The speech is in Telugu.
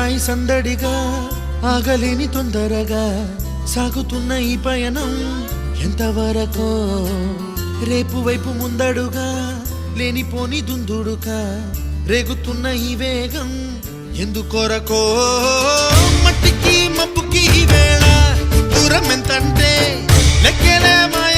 హాయి సందడిగా ఆగలేని తొందరగా సాగుతున్న ఈ పయనం ఎంతవరకో రేపు వైపు ముందడుగా లేనిపోని దుందుడుగా రేగుతున్న ఈ వేగం ఎందుకొరకో మట్టికి మబ్బుకి వేళ దూరం ఎంతంటే లెక్కలే మాయ